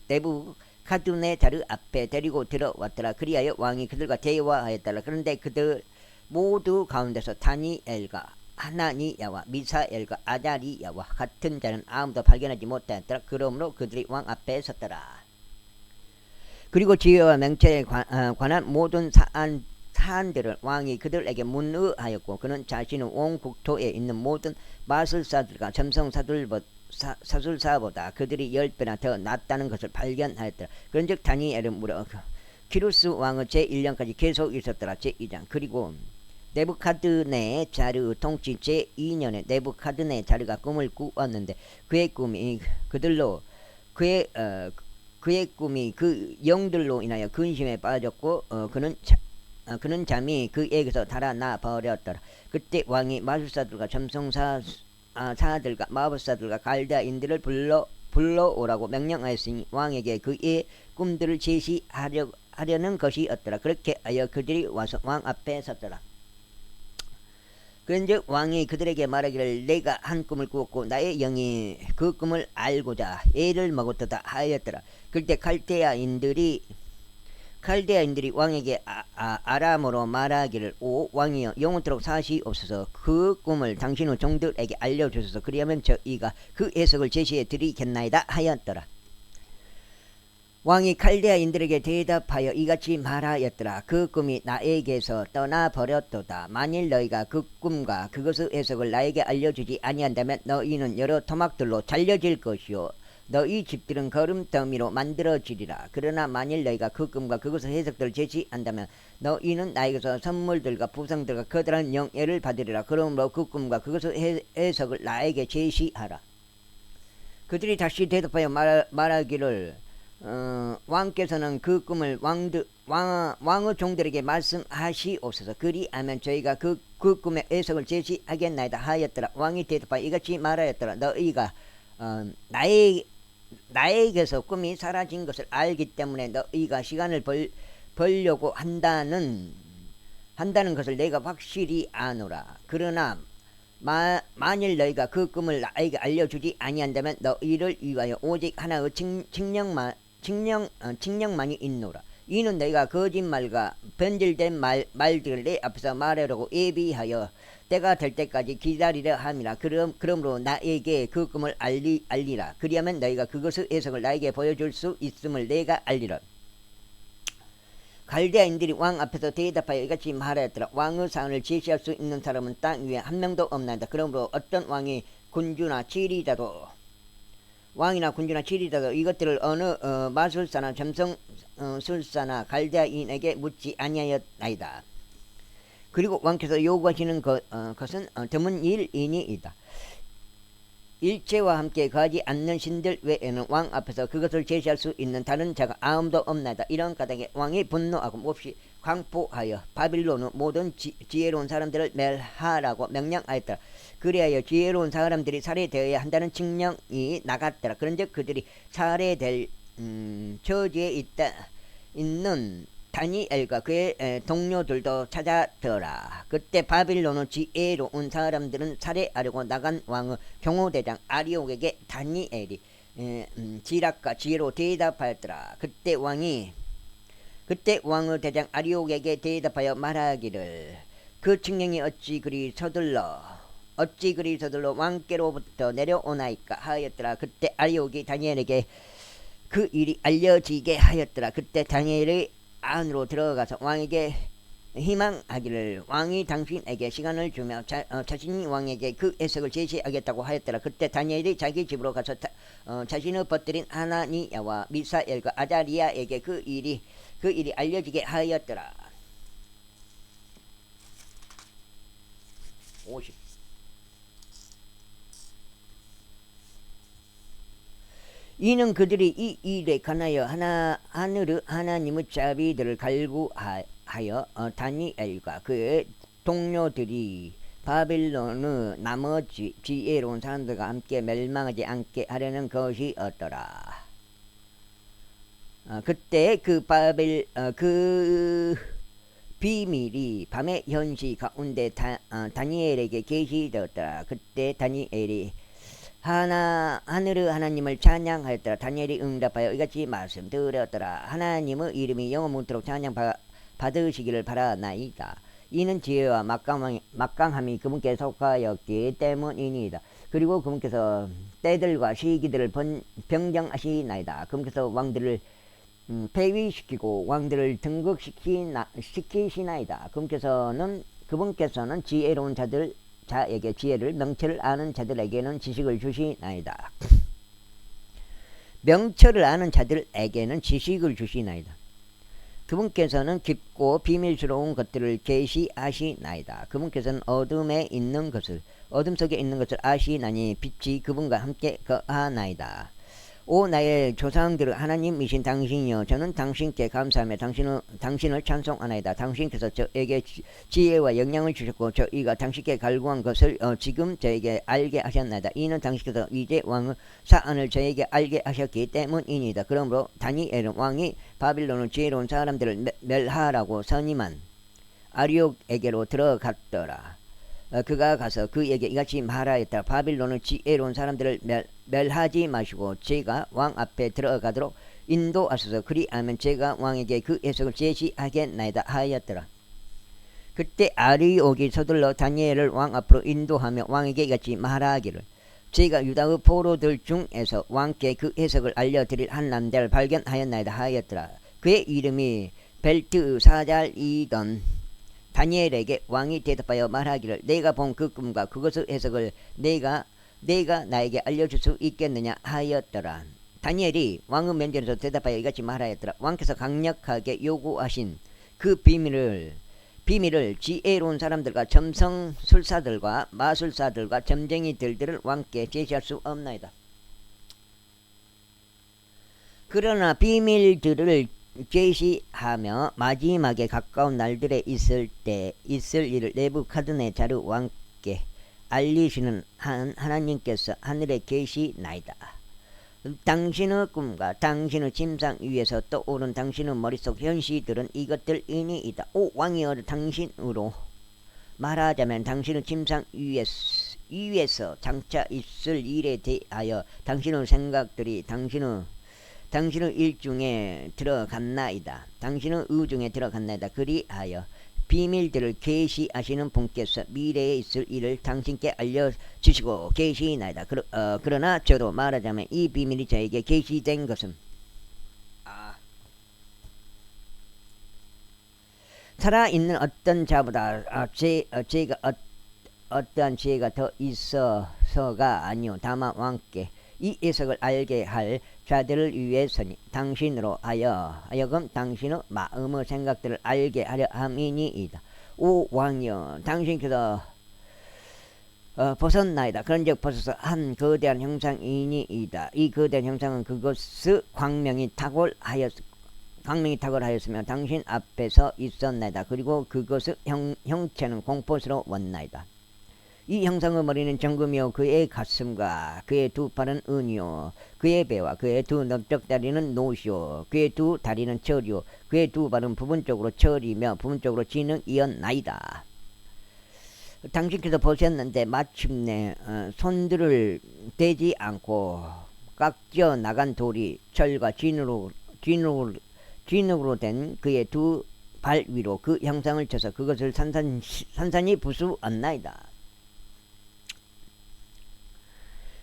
네부갓네자르 앞에 데리고 들어왔더라. 그리하여 왕이 그들과 대화하였더라. 그런데 그들 모두 가운데서 다니엘과 하나니야와 미사엘과 아자리야와 같은 자는 아무도 발견하지 못하였더라. 그러므로 그들이 왕 앞에 섰더라. 그리고 지혜와 명철에 관한 모든 사안들을 왕이 그들에게 문의하였고 그는 자신의 온 국토에 있는 모든 마술사들과 점성사술사보다 그들이 10배나 더 낫다는 것을 발견하였더라. 그런즉 다니엘은 물어 키루스 왕의 제1년까지 계속 있었더라. 제2장. 그리고 네부카드네자르 통치 제2년에 네부카드네자르가 꿈을 꾸었는데 그의 꿈이 그 영들로 인하여 근심에 빠졌고 그는 그는 잠이 그에게서 달아나 버렸더라. 그때 왕이 마술사들과 점성사 사들과 마법사들과 갈대아인들을 불러오라고 명령하였으니 왕에게 그의 꿈들을 제시하려는 것이었더라. 그렇게 하여 그들이 와서 왕 앞에 섰더라. 그런즉 왕이 그들에게 말하기를 내가 한 꿈을 꾸었고 나의 영이 그 꿈을 알고자 애를 먹었도다 하였더라. 그때 칼데아인들이 왕에게 아람어로 말하기를 오 왕이여 영원토록 사시옵소서. 그 꿈을 당신의 종들에게 알려주소서. 그리하면 저희가 그 해석을 제시해 드리겠나이다 하였더라. 왕이 칼데아인들에게 대답하여 이같이 말하였더라. 그 꿈이 나에게서 떠나버렸도다. 만일 너희가 그 꿈과 그것의 해석을 나에게 알려주지 아니한다면 너희는 여러 토막들로 잘려질 것이요 너희 집들은 거름더미로 만들어지리라. 그러나 만일 너희가 그 꿈과 그것의 해석들을 제시한다면 너희는 나에게서 선물들과 부상들과 커다란 영예를 받으리라. 그러므로 그 꿈과 그것의 해석을 나에게 제시하라. 그들이 다시 대답하여 말하기를 왕께서는 그 꿈을 왕의 종들에게 말씀하시옵소서. 그리하면 저희가 그 꿈의 해석을 제시하겠나이다 하였더라. 왕이 대답하여 이같이 말하였더라. 너희가 나에게서 꿈이 사라진 것을 알기 때문에 너희가 시간을 벌려고 한다는 것을 내가 확실히 아노라. 그러나 만일 너희가 그 꿈을 나에게 알려주지 아니한다면 너희를 위하여 오직 하나의 칙령만이 있노라. 이는 너희가 거짓말과 변질된 말들을 내 앞에서 말하려고 예비하여 때가 될 때까지 기다리려 함이라. 그러므로 나에게 그 꿈을 알리라. 그리하면 너희가 그것의 해석을 나에게 보여줄 수 있음을 내가 알리라. 갈대아인들이 왕 앞에서 대답하여 이같이 말하였더라. 왕의 사안을 제시할 수 있는 사람은 땅 위에 한 명도 없나이다. 그러므로 어떤 왕이나 군주나 지리자도 이것들을 어느 마술사나 점성술사나 갈대아인에게 묻지 아니하였나이다. 그리고 왕께서 요구하시는 것은 드문 일이니이다. 일체와 함께 가지 않는 신들 외에는 왕 앞에서 그것을 제시할 수 있는 다른 자가 아무도 없나이다. 이런 까닭에 왕이 분노하고 몹시 광포하여 바빌론의 모든 지혜로운 사람들을 멸하라고 명령하였더라. 그리하여 지혜로운 사람들이 살해되어야 한다는 칙령이 나갔더라. 그런즉 그들이 살해될 처지에 있는 다니엘과 그의 동료들도 찾아더라. 그때 바빌론의 지혜로운 사람들은 살해하려고 나간 왕의 경호대장 아리옥에게 다니엘이 지략과 지혜로 대답하였더라. 그때 왕의 대장 아리옥에게 대답하여 말하기를 그 칙령이 어찌 그리 서둘러 왕께로부터 내려오나이까 하였더라. 그때 아리옥이 다니엘에게 그 일이 알려지게 하였더라. 그때 다니엘이 안으로 들어가서 왕에게 희망하기를 왕이 당신에게 시간을 주며 자신이 왕에게 그 해석을 제시하겠다고 하였더라. 그때 다니엘이 자기 집으로 가서 자신을 퍼뜨린 하나니야와 미사엘과 아자리아에게 그 일이 알려지게 하였더라. 50. 이는 그들이 이 일에 관하여 하늘의 하나님의 자비들을 갈구하여 다니엘과 그의 동료들이 바빌론의 나머지 지혜로운 사람들과 함께 멸망하지 않게 하려는 것이었더라. 그때 그 비밀이 밤의 현시 가운데 다니엘에게 계시되었더라. 그때 다니엘이 하늘의 하나님을 찬양하였더라. 다니엘이 응답하여 이같이 말씀드렸더라. 하나님의 이름이 영원토록 찬양 받으시기를 바라나이다. 이는 지혜와 막강함이 그분께 속하였기 때문이니이다. 그리고 그분께서 때들과 시기들을 변경하시나이다. 그분께서 왕들을 폐위시키고 왕들을 등극시키시나이다. 그분께서는 지혜로운 자에게 지혜를, 명철을 아는 자들에게는 지식을 주시나이다. 명철을 아는 자들에게는 지식을 주시나이다. 그분께서는 깊고 비밀스러운 것들을 계시하시나이다. 그분께서는 어둠 속에 있는 것을 아시나니 빛이 그분과 함께 거하나이다. 오 나의 조상들 하나님이신 당신이여, 저는 당신께 감사하며 당신을 찬송하나이다. 당신께서 저에게 지혜와 영향을 주셨고 저희가 당신께 갈구한 것을 지금 저에게 알게 하셨나이다. 이는 당신께서 이제 왕의 사안을 저에게 알게 하셨기 때문이니다. 그러므로 다니엘은 왕이 바빌론의 지혜로운 사람들을 멸하라고 선임한 아리옥에게로 들어갔더라. 그가 가서 그에게 이같이 말하였다. 바빌론의 지혜로운 사람들을 멸하지 마시고 제가 왕 앞에 들어가도록 인도하소서. 그리하면 제가 왕에게 그 해석을 제시하겠나이다 하였더라. 그때 아리옥이 서둘러 다니엘을 왕 앞으로 인도하며 왕에게 이같이 말하기를, 제가 유다의 포로들 중에서 왕께 그 해석을 알려드릴 한 남자를 발견하였나이다 하였더라. 그의 이름이 벨트사잘이던 다니엘에게 왕이 대답하여 말하기를, 내가 본 그 꿈과 그것의 해석을 내가 나에게 알려줄 수 있겠느냐 하였더라. 다니엘이 왕의 면전에서 대답하여 이같이 말하였더라. 왕께서 강력하게 요구하신 그 비밀을 지혜로운 사람들과 점성술사들과 마술사들과 점쟁이들을 왕께 제시할 수 없나이다. 그러나 비밀들을 제시하며 마지막에 가까운 날들에 있을 일을 네부갓네살 왕께 알리시는 하나님께서 하늘에 계시나이다. 당신의 꿈과 당신의 침상 위에서 떠오른 당신의 머릿속 현시들은 이것들이니이다. 오 왕이여, 당신으로 말하자면 당신의 침상 위에서 장차 있을 일에 대하여 당신의 생각들이 당신의 일중에 들어갔나이다. 당신의 의중에 들어갔나이다. 그리하여 비밀들을 계시하시는 분께서 미래에 있을 일을 당신께 알려주시고 계시나이다. 그러나 저도 말하자면 이 비밀이 저에게 계시된 것은 살아있는 어떤 자보다 제가 어떠한 지혜가 더 있어서가 아니요, 다만 왕께 이 해석을 알게 할 자들을 위해서니 당신으로 하여금 당신의 마음의 생각들을 알게 하려 함이니이다. 오 왕이여, 당신께서 벗었나이다. 그런즉 벗어서 한 거대한 형상이니이다. 이 거대한 형상은 그것의 광명이 탁월하였으며 당신 앞에서 있었나이다. 그리고 그것의 형체는 공포스러웠나이다. 이 형상의 머리는 정금이요, 그의 가슴과 그의 두 팔은 은이요, 그의 배와 그의 두 넓적 다리는 노시요, 그의 두 다리는 철이요, 그의 두 발은 부분적으로 철이며 부분적으로 진흙이었나이다. 당신께서 보셨는데 마침내 손들을 대지 않고 깎여 나간 돌이 철과 진흙으로 된 그의 두 발 위로 그 형상을 쳐서 그것을 산산히 부수었나이다.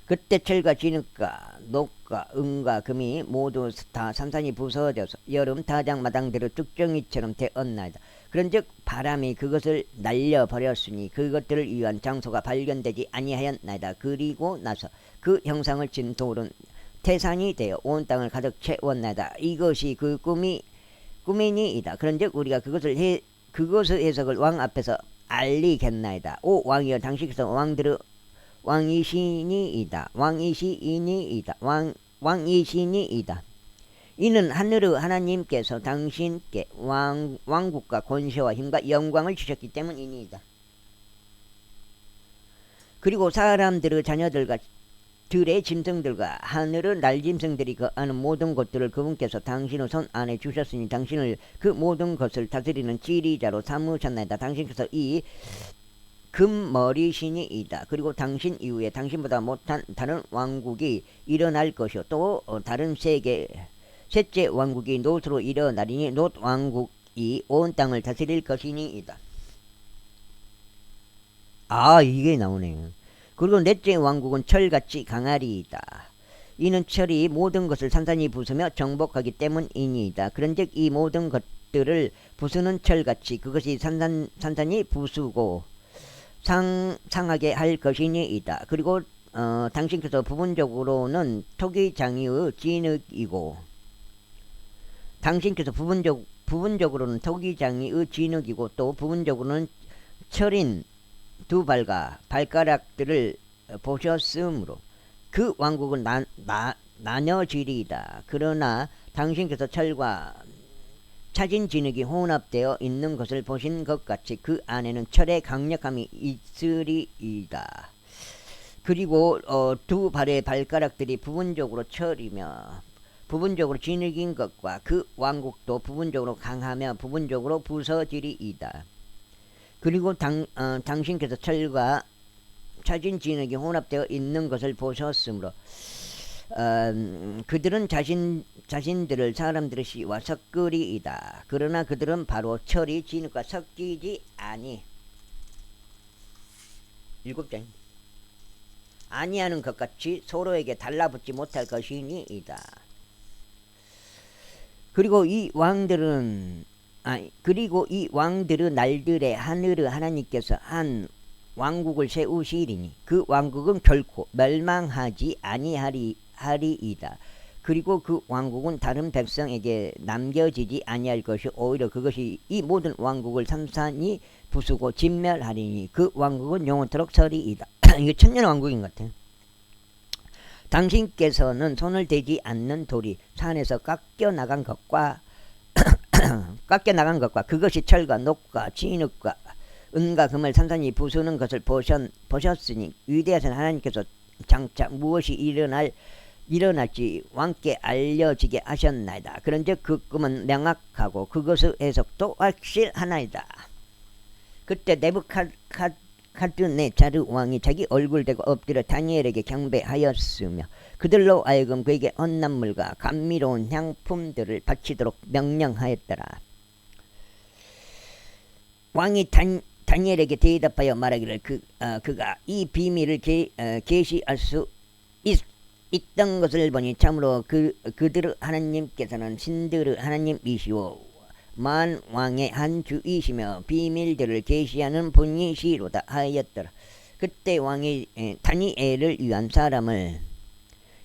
그때 철과 진흙과 녹과 은과 금이 모두 다 산산히 부서져서 여름 타작마당대로 쭉정이처럼 되었나이다. 그런즉 바람이 그것을 날려버렸으니 그것들을 위한 장소가 발견되지 아니하였나이다. 그리고 나서 그 형상을 친 돌은 태산이 되어 온 땅을 가득 채웠나이다. 이것이 그 꿈이니이다. 그런즉 우리가 그것의 해석을 왕 앞에서 알리겠나이다. 오 왕이여, 당신께서 왕이시니이다. 이는 하늘의 하나님께서 당신께 왕국과 권세와 힘과 영광을 주셨기 때문이니이다. 그리고 사람들의 자녀들과 들의 짐승들과 하늘의 날짐승들이 거하는 모든 것들을 그분께서 당신의 손 안에 주셨으니 당신을 그 모든 것을 다스리는 지리자로 삼으셨나이다. 당신께서 이 금머리신이이다. 그리고 당신 이후에 당신보다 못한 다른 왕국이 일어날 것이요, 또 다른 셋째 왕국이 놋으로 일어나리니 놋 왕국이 온 땅을 다스릴 것이니이다. 이게 나오네요. 그리고 넷째 왕국은 철같이 강하리이다. 이는 철이 모든 것을 산산히 부수며 정복하기 때문이니이다. 그런즉 이 모든 것들을 부수는 철같이 그것이 산산히 부수고 상하게 할 것이니이다. 그리고 당신께서 부분적으로는 토기장이의 진흙이고 부분적으로는 토기장이의 진흙이고 또 부분적으로는 철인 두 발과 발가락들을 보셨으므로 그 왕국은 나눠지리이다. 그러나 당신께서 철과 차진진흙이 혼합되어 있는 것을 보신 것 같이 그 안에는 철의 강력함이 있으리이다. 그리고 두 발의 발가락들이 부분적으로 철이며 부분적으로 진흙인 것과 그 왕국도 부분적으로 강하며 부분적으로 부서지리이다. 그리고 당신께서 철과 차진 진흙이 혼합되어 있는 것을 보셨으므로 그들은 자신들을 사람들의 씨와 섞으리이다. 그러나 그들은 바로 철이 진흙과 섞이지 아니하는 것 같이 서로에게 달라붙지 못할 것이니이다. 그리고 이 왕들은 날들의 하늘의 하나님께서 한 왕국을 세우시리니 그 왕국은 결코 멸망하지 아니하리이다. 그리고 그 왕국은 다른 백성에게 남겨지지 아니할 것이 오히려 그것이 이 모든 왕국을 삼산히 부수고 진멸하리니 그 왕국은 영원토록 서리이다. 이게 천년 왕국인 것 같아요. 당신께서는 손을 대지 않는 돌이 산에서 깎여 나간 것과 그것이 철과 녹과 진흙과 은과 금을 산산히 부수는 것을 보셨으니 위대하신 하나님께서 장차 무엇이 일어날지 왕께 알려지게 하셨나이다. 그런즉 그 꿈은 명확하고 그것의 해석도 확실하나이다. 그때 네부갓네자르 왕이 자기 얼굴 대고 엎드려 다니엘에게 경배하였으며 그들로 하여금 그에게 헌난물과 감미로운 향품들을 바치도록 명령하였더라. 왕이 다니엘에게 대답하여 말하기를 그가 이 비밀을 계시할 수 있던 것을 보니 참으로 그들의 하나님께서는 신들의 하나님이시오 만왕의 한 주이시며 비밀들을 계시하는 분이시로다 하였더라. 그때 왕이 다니엘을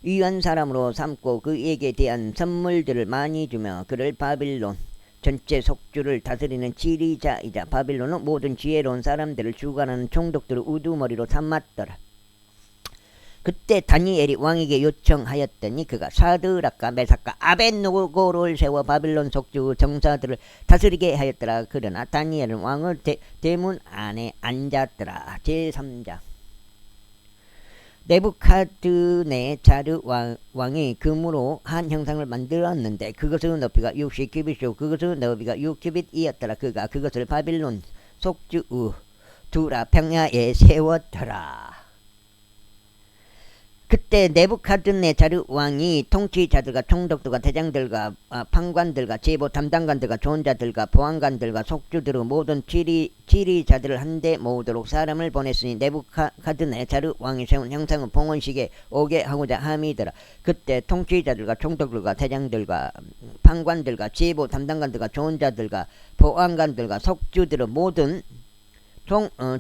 위한 사람으로 삼고 그에게 대한 선물들을 많이 주며 그를 바빌론 전체 속주를 다스리는 지리자이자 바빌론은 모든 지혜로운 사람들을 주관하는 총독들의 우두머리로 삼았더라. 그때 다니엘이 왕에게 요청하였더니 그가 사드락과 메삭과 아벳노고를 세워 바빌론 속주 정사들을 다스리게 하였더라. 그러나 다니엘은 왕의 대문 안에 앉았더라. 제3장 네부카드네자르 왕이 금으로 한 형상을 만들었는데 그것의 높이가 60규빗이요 그것의 너비가 6규빗이었더라. 그가 그것을 바빌론 속주 두라 평야에 세웠더라. 그때 네부카드네자르 왕이 통치자들과 총독들과 대장들과 판관들과 제보 담당관들과 조언자들과 보안관들과 속주들의 모든 지리자들을 한데 모으도록 사람을 보냈으니 네부카드네자르 왕이 세운 형상은 봉헌식에 오게 하고자 함이더라. 그때 통치자들과 총독들과 대장들과 판관들과 제보 담당관들과 조언자들과 보안관들과 속주들의 모든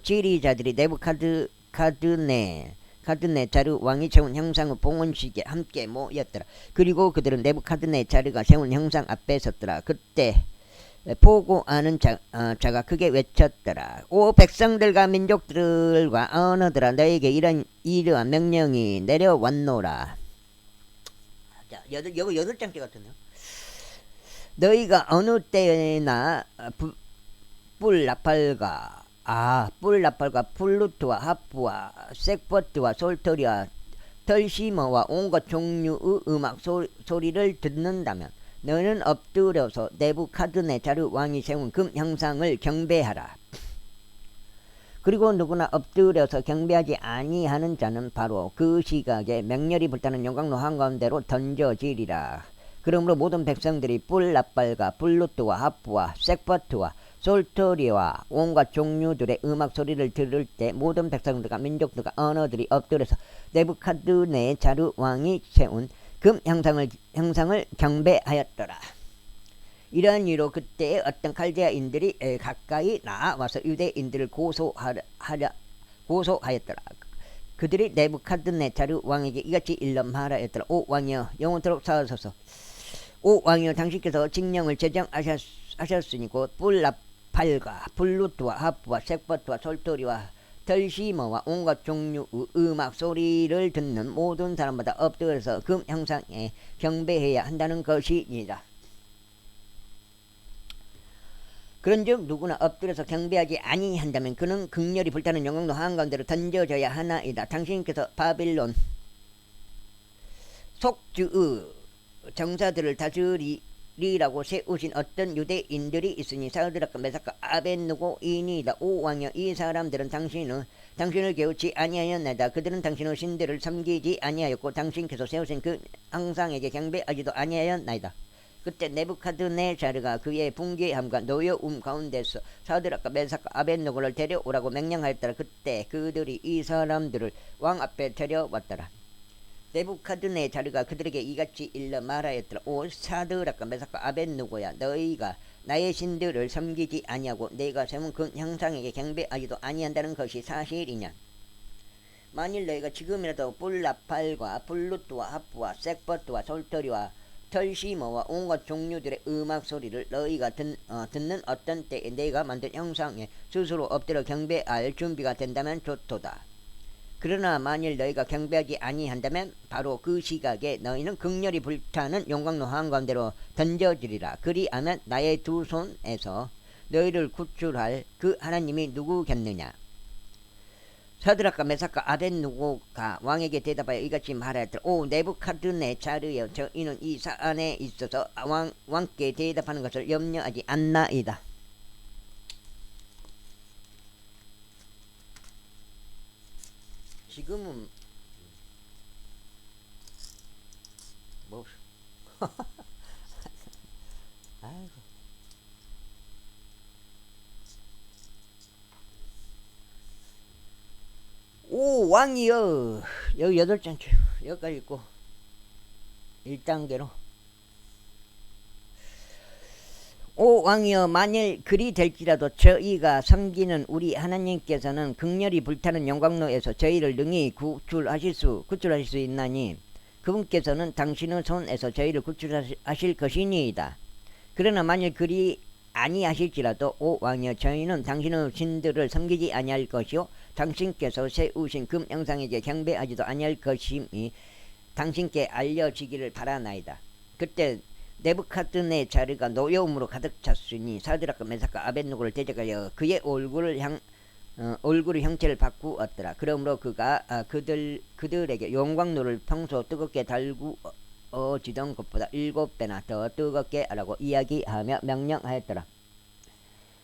지리자들이 네부카드네자르 왕이 세운 형상의 봉헌식에 함께 모였더라. 그리고 그들은 네부카드네자르가 세운 형상 앞에 섰더라. 그때 보고 아는 자가 크게 외쳤더라. 오 백성들과 민족들과 언어들아 너에게 이러한 명령이 내려왔노라. 자, 여기 8장째 같은데요. 너희가 어느 때나 뿔나팔과 플루트와 하프와 색버트와 솔터리와 털시머와 온갖 종류의 음악 소리를 듣는다면 너는 엎드려서 네부카드네자르 왕이 세운 금 형상을 경배하라. 그리고 누구나 엎드려서 경배하지 아니하는 자는 바로 그 시각에 맹렬히 불타는 용광로 한가운데로 던져지리라. 그러므로 모든 백성들이 뿔나팔과 플루트와 하프와 색버트와 솔토리와 온갖 종류들의 음악 소리를 들을 때 모든 백성들과 민족들과 언어들이 엎드려서 네부카드네자르 왕이 세운 금 형상을 경배하였더라. 이러한 이유로 그때 어떤 칼데아인들이 가까이 나와서 유대인들을 고소하였더라. 그들이 네부카드네자르 왕에게 이같이 일러 말하였더라. 오 왕이여 영원토록 사하소서. 오 왕이여 당신께서 징령을 제정하셨으니 곧 뿔나팔과 플루트와 하프와 색버트와 솔토리와 털심어와 온갖 종류의 음악 소리를 듣는 모든 사람마다 엎드려서 금 형상에 경배해야 한다는 것이니다. 그런즉 누구나 엎드려서 경배하지 아니한다면 그는 극렬히 불타는 영광로 한가운데로 던져져야 하나이다. 당신께서 바빌론 속주의 정사들을 다스리라고 세우신 어떤 유대인들이 있으니 사드락과 메삭과 아벳느고이니이다. 오 왕이여, 이 사람들은 당신을 깨우치 아니하였나이다. 그들은 당신의 신들을 섬기지 아니하였고 당신께서 세우신 그 형상에게 경배하지도 아니하였나이다. 그때 네부카드네자르가 그의 붕괴함과 노여움 가운데서 사드락과 메삭과 아벳느고를 데려오라고 명령하였더라. 그때 그들이 이 사람들을 왕 앞에 데려왔더라. 네부카드네자르가 그들에게 이같이 일러 말하였더라. 오 사드락과 메삭과 아벳느고야, 너희가 나의 신들을 섬기지 아니하고 내가 세운 그 형상에게 경배하지도 아니한다는 것이 사실이냐? 만일 너희가 지금이라도 불나팔과 플루트와 하프와 색버트와 솔터리와 털심어와 온갖 종류들의 음악 소리를 너희가 듣는 어떤 때에 내가 만든 형상에 스스로 엎드려 경배할 준비가 된다면 좋도다. 그러나 만일 너희가 경배하지 아니한다면 바로 그 시각에 너희는 극렬히 불타는 용광로 한가운데로 던져지리라. 그리하면 나의 두 손에서 너희를 구출할 그 하나님이 누구겠느냐? 사드락과 메삭과 아벳느고가 왕에게 대답하여 이같이 말하였더라. 오 네부카드네자르여, 저희는 이 사안에 있어서 왕께 대답하는 것을 염려하지 않나이다. 지금은 뭐 아이고. 오 왕이여, 여기 8장 여기까지 있고 1단계로 오 왕이여, 만일 그리 될지라도 저희가 섬기는 우리 하나님께서는 극렬히 불타는 영광로에서 저희를 능히 구출하실 수 있나니 그분께서는 당신의 손에서 저희를 구출하실 것이니이다. 그러나 만일 그리 아니하실지라도 오 왕이여, 저희는 당신의 신들을 섬기지 아니할 것이요 당신께서 세우신 금 형상에게 경배하지도 아니할 것임이 당신께 알려지기를 바라나이다. 그때 네부카드네자르가 노여움으로 가득 찼으니 사드락과 메삭과 아벳느고를 대적하여 그의 얼굴의 형체를 바꾸었더라. 그러므로 그가 그들에게 용광로를 평소 뜨겁게 달구어지던 것보다 7배나 더 뜨겁게 하라고 이야기하며 명령하였더라.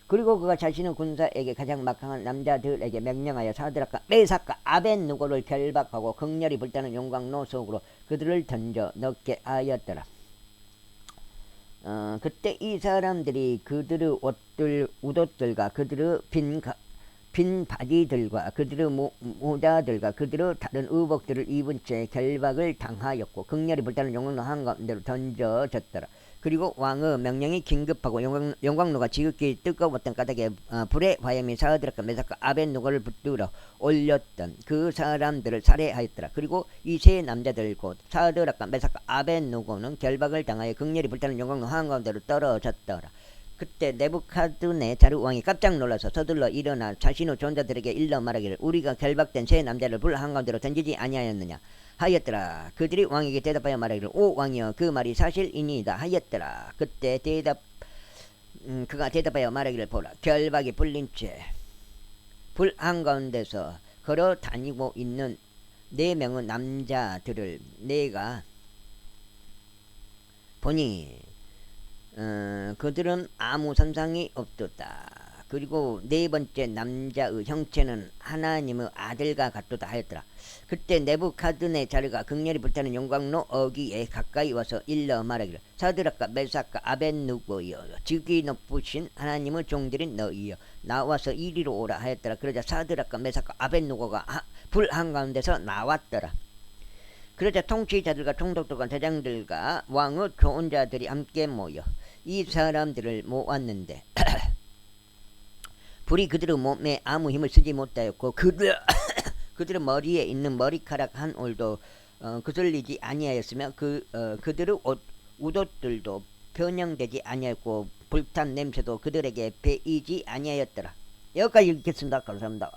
그리고 그가 자신의 군사에게 가장 막강한 남자들에게 명령하여 사드락과 메삭과 아벳느고를 결박하고 극렬히 불타는 용광로 속으로 그들을 던져 넣게 하였더라. 그때 이 사람들이 그들의 웃옷들과 그들의 빈 바지들과 그들의 모자들과 그들의 다른 의복들을 입은 채 결박을 당하였고 극렬히 불타는 용광로 한가운데로 던져졌더라. 그리고 왕의 명령이 긴급하고 용광로가 지극히 뜨거웠던 까닭에 불의 화염이 사드락과 메삭과 아벳느고를 붙들어 올렸던 그 사람들을 살해하였더라. 그리고 이 세 남자들 곧 사드락과 메삭과 아벳느고는 결박을 당하여 극렬히 불타는 용광로 한가운데로 떨어졌더라. 그때 네부카드네자르 왕이 깜짝 놀라서 서둘러 일어나 자신의 전자들에게 일러 말하기를 우리가 결박된 세 남자를 불 한가운데로 던지지 아니하였느냐 하였더라. 그들이 왕에게 대답하여 말하기를 오 왕이여, 그 말이 사실이니이다 하였더라. 그때 그가 대답하여 말하기를 보라, 결박이 풀린 채 불 한가운데서 걸어 다니고 있는 4명의 남자들을 내가 보니 그들은 아무 선상이 없도다. 그리고 4번째 남자의 형체는 하나님의 아들과 같도다 하였더라. 그때 네부카드네자르가 극렬히 불타는 용광로 어귀에 가까이 와서 일러 말하기를 사드락과 메삭과 아벳느고여, 지극히 높으신 하나님의 종들인 너희여, 나와서 이리로 오라 하였더라. 그러자 사드락과 메삭과 아벳느고가 불 한가운데서 나왔더라. 그러자 통치자들과 총독들과 대장들과 왕의 조언자들이 함께 모여 이 사람들을 모았는데 불이 그들의 몸에 아무 힘을 쓰지 못하였고 그들의 머리에 있는 머리카락 한 올도 거슬리지 아니하였으며 그들의 웃옷들도 변형되지 아니하였고 불탄 냄새도 그들에게 배이지 아니하였더라. 여기까지 읽겠습니다. 감사합니다.